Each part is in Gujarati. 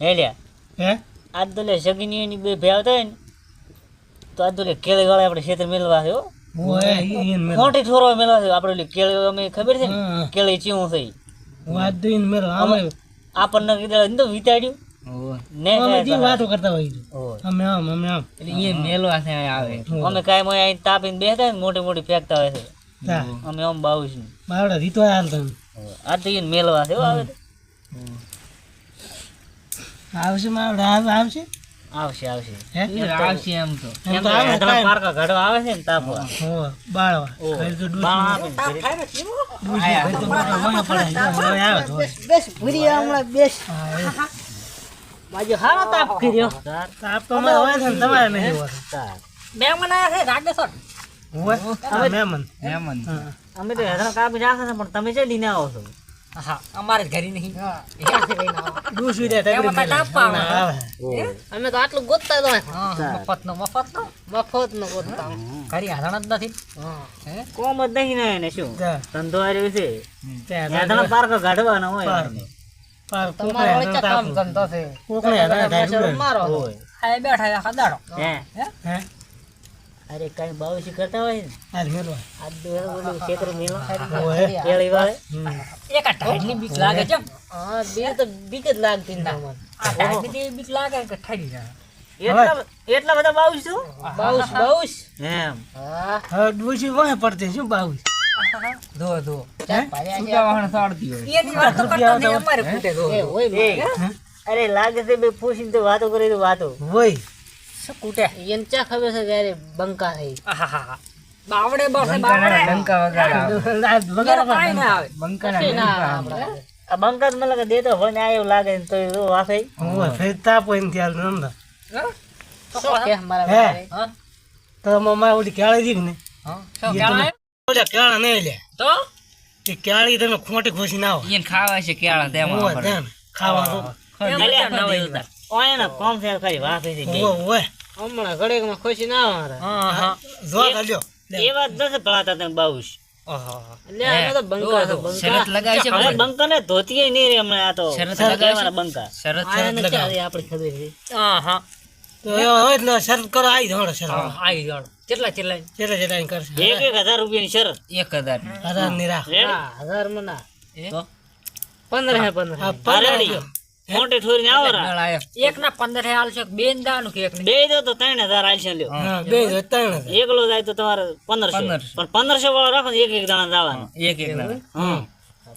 હે લ્યા હે આજ તો લે સગીની બે ભેવ થાય ને તો આજ તો લે કેળી વાળા આપણે ખેતર મેળવા છે હો ઓય ઈન મેલ મોટી થોરો મેળવા છે આપણે કેળી અમે ખબર છે ને હા. કેળી ચીવું થઈ વાત દઈન મેલ અમે આપણને કીધું તો વિતાડ્યું ને અમે જી વાતો કરતા હોય ઓય. અમે આમ એટલે એ મેલવા છે આવે અમે કાંઈ મોય અહીં તાપીને બેસતા ને મોટી મોટી ફેંકતા હોય છે તા અમે આમ બાવીસ ને બાવડા રીતો હાલ તને આજ તો એને મેળવા છે હો આવે તો. આવશે માવડા આવશે આવશે આવશે હે આવશે એમ તો એમ તો આવે હેદરા કાંઈ. પારકા ઘડવા આવે છે ને તાપવા હો બાળવા ઓય. ઘરે તો ડૂસી બાણ આપે ને ઘરે. ડૂસી ઘરે તો મોટો વહે પડે હવે આવે તો હોય. બેસ ભૂરી હમણાં બેસ હા, બાજુ હારો તાપ કર્યો તાર તાપ તો અમારે હોય છે ને તમારે નહીં હોતો તાર મહેમાન આયા છે રાગેશ્વર હોય આ મહેમાન મહેમાન હા. અમે તો હેદરા કાપી નાખે છે પણ તમે છે લઈને આવો છો હા અમારે જ ઘરે નહીં ડૂસી દે તગડી એમાં તાપ આવે. આવે અમે તો આટલું ગોતતા તો તાર. મફત નો ગોતતા ઘરે હારણ જ નથી કોમ જ નહીં ને એને શું જા ધંધો હાર્યો છે ત્યાં હેદરા પારકા ઘડવાના હોય પાર. આપણે. પાર તમારો કોકણે વચ્ચે કામ ધંધો છે કોકણે હરાય થાય પાછળ ડૂબે. મારો હોય. ખાઈ બેઠા આખા દાડો હે હે અરે કઈ બાવીસી કરતા હોય ને આજ મેલવા આજ તો ઓલું ખેતર મેળવા ઓય કેળી વાળે એક આ ટાઈટની બીક લાગે છે હા બે તો બીક જ લાગતી ના આ ટાઈટની બીક લાગે કે ઠડી જાય એટલા બધા બાવીસ છો બાઉસ બાઉસ એમ હા હવે ડૂસી વહે પડતી શું બાવીસ ધો ધો હે છૂટા વાહણ સાડતી હોય એની વાત તો કરતા નહીં અમારે ફૂટે ધો એ ઓય એ, અરે લાગે છે બે પૂછીને તો વાતો કરી તો વાતો હોય શું કૂટે એને ચા ખબર છે ત્યારે બંકા થઈ બાવડે બસે બાવડે બંકા વગાડ વગર કાઈ ના આવે બંકાના કશું ના ડંકા આવે આપણે. આ બંકા તો મને લાગે દેતો ભલે આવ્યો લાગે ને તો એ વાફે હોય ફેર તાપ હોય ને ત્યાં નંદા શું કે મારા હે? ભાઈ? હા? તો મમ્મા ઓલી કેળી દીધી ને હા? શું એ કહેવાય? ઓલા કેળા નહીં લે તો એ કેળી તમે ખોટી ખોસી ના આવો એને ખાવા છે કેળા તેમાં હોય આપણે. ધ્યાન ખાવા તો એમ અલ્યા, બધા નવાઈ ઉતાર. ઓય કોમ ફેર કરી વાફે છે બે. હોય હમણાં ઘડીકમાં ખુશી ના આવે હા હા જો કાલ્યો એ વાત નથી ભણાતા તમે બાવીસ લે અમે તો બંકા છે બંકા શરત લગાવી છે હવે બંકા ને ધોતી નહીં રે હમણાં આ તો શરત શરત લગાવી લેવાના બંકા શરત આને ચાલે આપણે ખબર છે તો એ હોય એટલે શરત કરો આવી જાવ શરત આઈ જાણ કેટલા કેટલા જેટલા જેટલા એમ કરશે 1,000 રૂપિયાની શરત 1000 હજાર ની રાખ રેડી? 1000 માં ના તો 15 હે 15 આ હા, રેડી. મોટી ઠોરીને આવો રા. નળ આયો. એક ના 15 હે હાલશે બેન દાનું કે એક ને બે દો તો 3,000 આલશે લ્યો હા બે ત્રણ હજાર. એકલો જાય તો તમારે 1500 1500. પણ 1500 વાળો રાખો ને એક એક દાણા જવાનું એક નળ. હા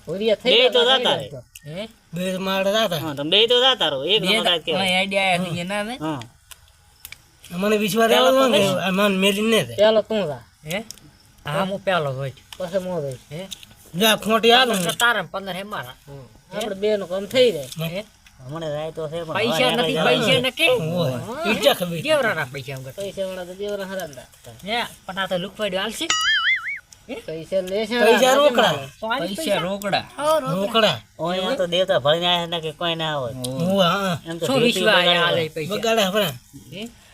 પૂરિયા થઈ બે તો ગયા જાતા રે. હે બે માળા દાતા હા તમે બે તો જાતા રહો એક બે દાણો જાય કેવાય. આઈડિયા આયા છે એના ને હા મને વિશ્વાસ આવ્યો ને કે આ મન મેલી ને દે પેલો તું જા હે હા હું પેલો હોય પછી મો દઈ હે જા ખોટી આવે ને તારા 15 હે મારા આપણે બે નું કામ થઈ જાય હે હમણાં જાય તો છે પણ પૈસા હવે નથી આગળ પૈસા જવાનું. ને કે હોય ઈચ્છા ખબર દેવરા ના પૈસા એમ પૈસા વાળા તો દેવરા હરાંદા હે પણ આ તો લુકવાડ્યો હાલશે પૈસા લેશે પૈસા રોકડા પૈસા રોકડા રોકડા ઓય તો દેવતા ભળીને આયા હતા કે કોઈ ના આવે હું હા એમ તો શું ભેટી વિશ્વાસ બગાડે. હાલે પૈસા બગાડે હપડા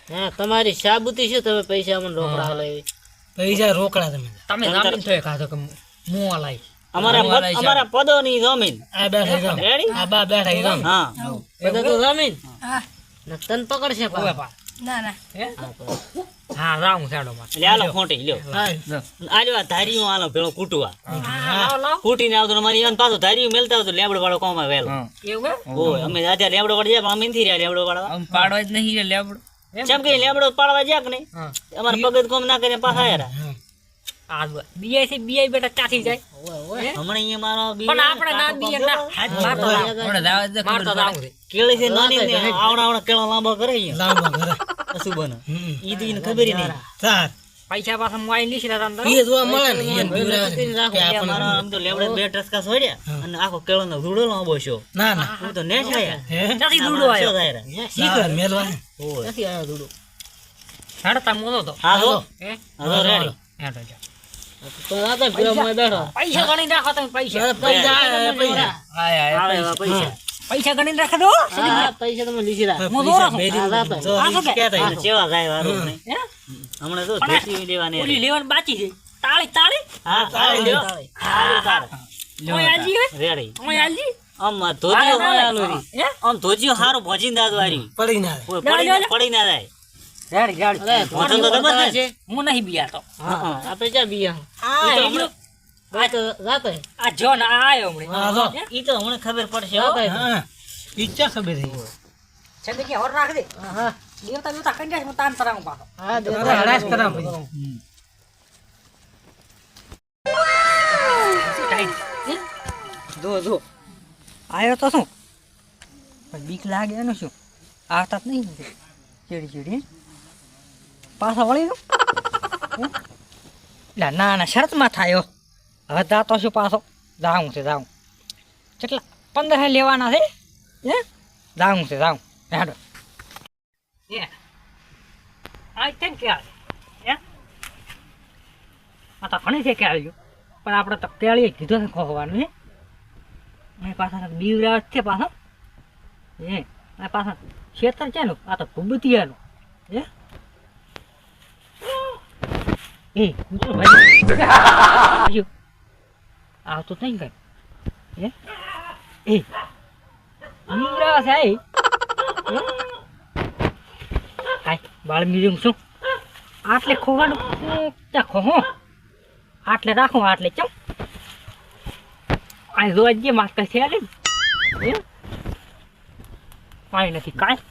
હા તમારી સાબુતી છે તમે પૈસા મને રોકડા હાલે પૈસા રોકડા તમે તમે જામીન થયો ખાધો કે મું હલાઈ અમારા પદોની જમીન આ બેઠા જામ રેડી આ બા બેઠા જામ હા બધા તો જામીન ને તન પકડશે પા હા રામ સાડો માં એટલે આલો ખોટી લ્યો હા આજો આ ધારીઓ આલો ભેળો કૂટવા લાવ લાવ કૂટીને આવતો ને મારી ઈવન પાછું ધારીઓ મેલતા આવતો લેબડો વાળો કોમ આવે વહેલો હા એવું ઓય અમે અત્યારે લેબડો વાળો જાય પણ અમે નથી રહ્યા લેબડો વાળવા આમ પાડવા જ નહીં રે લેબડો જેમ કે લેબડો પાડવા જાય કે નહીં હા અમારે પગત કોમ ના કરીને પાછા આયા આ બીઆઈ થી બીઆઈ બેટા ચાખી જાય હમણાં અહીંયા મારો પણ આપણે ના બીએ ના મારતો આપણે દાવા જ મારતો ખબર આવું કેળી છે નાની ને આવડા આવડા કેળા લાંબા કરે અહીંયા લાંબા ઘરે શું બને હમ ઈ તો એને ખબર ય નહીં સાર પૈસા પાછા મોબાઈલ લીધી હતા અંદર એ જોવા મળે ને એને બીવડાવે છે કે ત્યાં આપણને મારો આમ તો લેબડે બે ટસકા છોડ્યા અને આખો કેળો નો ધૂળો લાંબો છો ના ના હું તો ને છાયા હે ચાથી દૂડો આવ્યો શીખર મેલવા ને ઓય નથી આવ્યો દૂડો સાડતા મોનો તો હા તો હે હા તો રેડી હેડો જા તો રાતે ભીડમાં બેઠો પૈસા ગણી રાખો તમે પૈસા પૈસા પૈસા આય આય આવે એવા પૈસા પૈસા ગણી રાખો દો પૈસા તમે લીધી રાખ પૈસા મેલી જો ક્યાં આ તો ચેવા ગાય વાળું નહીં હે હમણાં તો ધોતી લેવાની ઓલી લેવાનું બાકી છે તાળી તાળી હા તાળી લ્યો તાળી તાળી ઓય આજી હે રેડી ઓય આજી આમ ધોતિયો ના, ના, આલું રી. હે? આમ ધોતિયો હારું ભોજીને દાદ વારી. પડી ના કોઈ ના, પડી ના, ના- પડી ના જાય. રેડી રેડી ભોજન તો ખબર છે? હું નહીં બિયાતો હા. આપણે ક્યાં બિયા આ ઈ તો એટલું- આ તો જાતે આ જો ને આ આયો હમણાં હા, જો. ઈ તો હમણાં ખબર પડશે હો. જાતે હા ઈચ્છા ખબર થઈ છે કે ઓર રાખ દે હા દેવતા દેવતા કઈ જાય હું તાન તરાવું પાછો હા દે અરે હરાશ કરા પછી જો જો આયો તો શું પણ બીક લાગે એનું શું આવતા જ નહીં ચીડી ચીડી પાછા વળી નો એટલે ના ના શરતમાં થાયો હવે જાતો છું પાછો જાઉં છે જાઉં કેટલા 15 લેવાના છે હે જાઉં છે જાઉં હેડો એ આ કેમ કે આવે હે આ તો ઘણી છે કે આવ્યું પણ આપણે તો કેળીએ કીધું છે ખોવાનું હે અને પાછા બીવરા છે પાછા હે આ પાછા ખેતર છે નું આ તો ભૂબતિયાનું હે એ મિત્રો ભાઈ આવતો નહીં કઈ હે એ બીવરા છે હાય બાળ મીડિયમ શું આટલે ખોવાનું ત્યાં ખોહો આટલે રાખો આટલે ચમ આ જો જે માસ્ટર છે ને કાંઈ નથી કાંઈ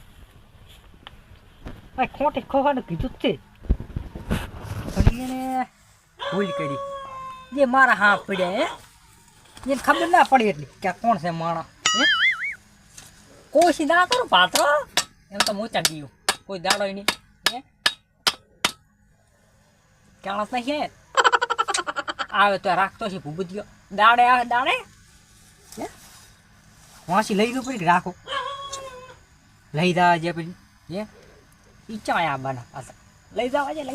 ભાઈ ખોટે ખોવાનું કીધું જ છે પણ એને ભૂલ કરી જે મારા હાથ પડ્યા હે એને ખબર ના પડી એટલી કે આ કોણ છે માણસ હે કોઈ ના કરો પાત્ર એમ તો મોચા ગયું કોઈ દાડો નહીં હે ચાણસ નહીં છે આવે તો રાખતો છે ભૂબુદ્યો દાડે આવે દાડે હે વાંસી લઈ દઉં પડી રાખો લઈ જવા જે પછી હે ઈચ્છા આ બના પાછા લઈ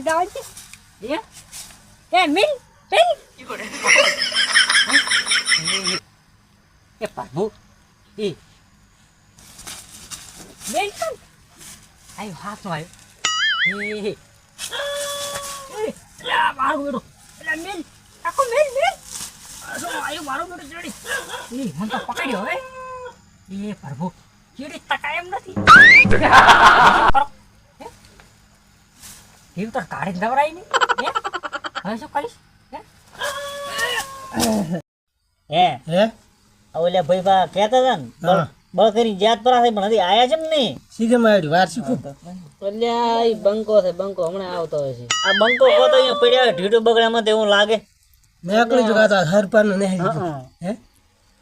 જવા છે હે એ મિલ એ પ્રભુ એ મિલ આયો હાથ નો આવ્યો એ લા મારું બેટો લા મિલ આખો મિલ આયો મારું બેટો ચડી એ મને તો પકડ્યો હે એ પ્રભુ ચીડી તકાય એમ નથી કરો હે એવું તો કાઢી દવરાય નહીં હે હવે શું કરીશ હે હે હે ઓલે ભાઈ બા કહેતા હતા ને હા. બળ કરી જાત પર પણ હજી આયા છે ને સીધે મારી વાર શીખું અલ્યા ઈ બંકો છે બંકો હમણાં આવતો હોય છે આ બંકો કો તો અહીંયા પડ્યા હોય, ઢીડો બગડામાં તો એવું લાગે. મેં એકલી જ ગાતા હરપાનું નહીં હં. હે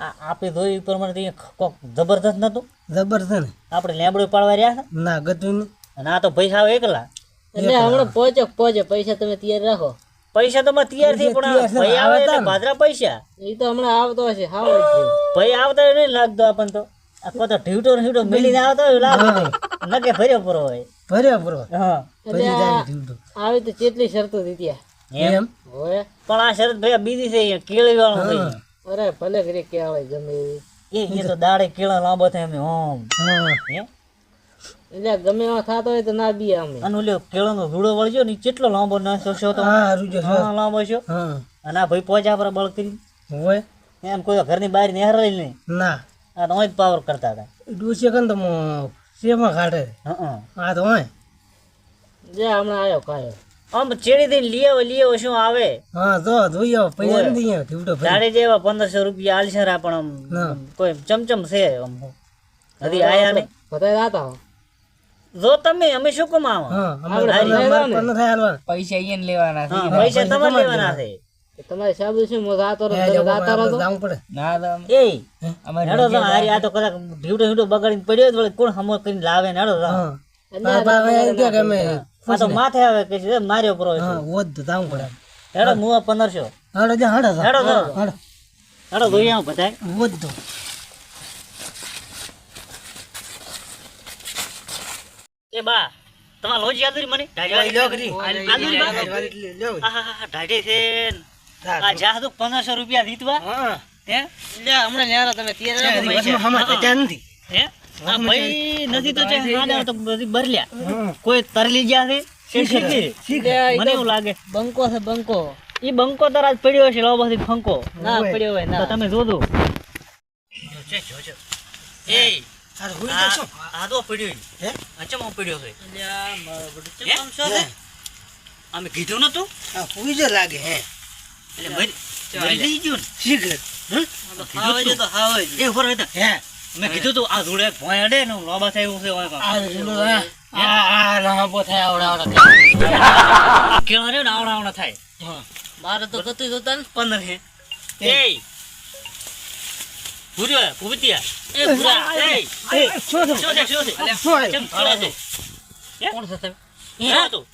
આ આપણી ધોઈ પ્રમાણે તો અહીંયા કોક જબરદસ્ત નતું. જબરદસ્ત ને આપણે લેબડો પાડવા રહ્યા હતા ના ગતું નહીં અને આ તો પૈસા આવે એકલા. એટલે હમણાં પહોંચે પૈસા તમે તૈયાર રાખો પૈસા તો માં તૈયાર થઈ પણ તૈયાર છે, ભાઈ આવે એટલે આવતા ને. ભાદરા પૈસા એ તો હમણાં આવતો હશે હાવ જ છે ભાઈ આવતા હોય નહીં લાગતો આપણને તો આ કો તો ઢીવટો ને ઢીવટો મિલીને આવતો હોય લાગે નહીં. નકે ભર્યો પૂરો હોય. ભર્યા પૂરો હા પછી જાય ઢીંડો. આવી તો કેટલી શરતો દીધી એમ હોય પણ આ શરત ભાઈ બીજી છે અહીંયા કેળી વાળું ભાઈ અરે ભલે ઘરે કે આવે ગમે એવી એ તો દાડે કેળા લાંબો થાય એમ ઓમ હા હે એટલે ગમે એવા થતો હોય તો ના બી અમે અને ઓલો કેળાનો ધૂળો વળજો ને ઈ કેટલો લાંબો નાસ્તો છો તો હા રૂજો હા લાંબો છો હા અને આ ભાઈ પહોંચ્યા પર બળ કરી હોય એમ કોઈ ઘરની બહાર નિહારેલી નહીં ના આ તો જ પાવર કરતા હતા. ડૂસે કન તો શેમાં કાઢે હં. આ તો હોય જે હમણાં આવ્યો કાયો આમ ચેડી દઈને લઈ આવો શું આવે હા તો જોઈ આવો પૈસા નથી આવ્યો ઢીંડો ભરી દાડે જેવા 1500 રૂપિયા આલશરા પણ હા. આમ કોઈ ચમચમ છે આમ હજી આયા નહીં. બધા જાતા હો જો તમે અમે શું કમાવો હા આપણે અમારે પણ નથી હાલવાનું પૈસા અહીંયા લેવાના છે હા, પૈસા તમારે લેવાના છે. તમારે સાબુ શું હું જાતો રહો એ જો જાતા રહો તો જાવું પડે ના તો એ અમારે હેડો તો હારી આ તો કદાચ ઢીવડો બગાડીને પડ્યો તો વળી કોણ હમો કરીને લાવે ને હેડો તો. હા બાબા એમ કે કે અમે આ તો માથે આવે કે છે માર્યો પરો છે. હા ઓદ તો જાવું પડે હેડો મુવા 1500 હાડો જા હાડો હેડો તો હાડો હેડો જોઈ આવો બધાય. ઓદ તો એ બા તમાર લોજી આદરી મને આદરી બા આહા ઢાઢે છે ને. આ જા તો 1500 રૂપિયા દીધવા હા હે હમણાં ન્યારા તમે તૈયાર રાખો વસમાં હમણાં તો ત્યાં નથી હે આ ભાઈ નથી તો છે હાડા તો બધી ભરલ્યા કોઈ તરલી ગયા છે મને એવું લાગે બંકો છે બંકો ઈ બંકો તરત પડ્યો છે લો બધી ફંકો ના પડ્યો હોય તો ના તમે જોજો જોજે, જોજે. એ આ હુઈ જા શું? આ તો પડ્યો હે? અચમ પડ્યો છે અલ્યા, મારો બધું હે? ચમ છો હે? છે? અમે કીધું નતું આ હુઈ જા લાગે હે એટલે મરી જઈ ગયું ને શીખર હાવે છે તો હાવે છે. એ ઉપર હતા હે મેં કીધું તું આ ધૂળે ભોંય અડે ને લોબા થાય એવું છે ઓય કાં. આ જુલો આ લાંબો થાય આવડા કેળા રે ને આવડા આવડા થાય મારે તો કતું જોતા ને 15 હે એ ભૂર્યો ભૂતિયા એ ભૂરા એ એ શું થયું? શું છે શું છે શું આવ્યું? કેમ ધોળો છે કોણ છે તમે હે તું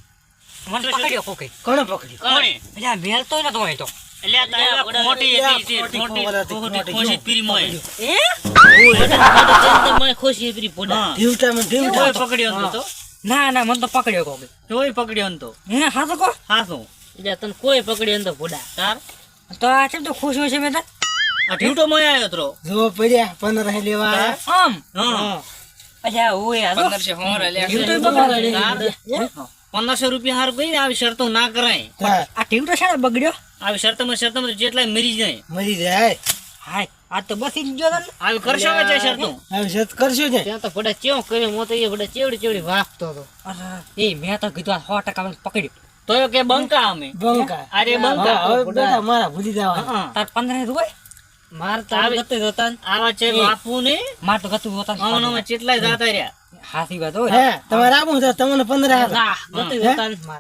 મને પકડ્યો કોકે કોણે પકડ્યું? કોણે એટલે આ મેલ તો નતો હોય તો એટલે આ તારા મોટી હતી મોટી મોટી ખોવાલાથી મોટી મોટી ખોસી જો. પીરી મોય મને ખુશી પરી પોડા હા ઢીવટામાં ઢીવટા. તોય પકડ્યો નતો તો ના ના મને તો પકડ્યો કોકે તોય પકડ્યો નતો હે હા તો કો હા શું એટલે તને કોઈ પકડી અંદર પોડા તાર તો આ કેમ તો ખુશ હોય છે મેં તો આ ઢીવટો મોય આવ્યો તો જો પડ્યા 15 લેવા આયા. આમ હા અચ્છા ઓય આ તો 1500 રૂપિયા હાર ગઈ ને આવી શરતો ના કરાય હા, આ ટીવટો છે ને બગડ્યો આવી શરતમાં જેટલા મરી જાય મરી જાય હાય આ તો બસી જ ગયો તો ને આવી કરશો કે છે શરતો હવે સત કરશું ને ત્યાં તો પોડા ચેવ કર્યો મો તો એ પોડા ચેવડી ચેવડી વાગતો હતો એ મેં તો કીધું આ 100% મને પકડ્યો તોય કે બંકા અમે બંકા અરે બંકા હા, હવે બેટા મારા ભૂલી જવા હા તાર 15 રૂપિયા માર તો ગતું જોતા ને આવા છે બાપુ ને માર તો ગતું હોતા આમાં ચેટલા જાતા રહ્યા હાથી વાત હોય હે તમારે આપું તો તમને 15 આપે. ગતું જોતા ને માર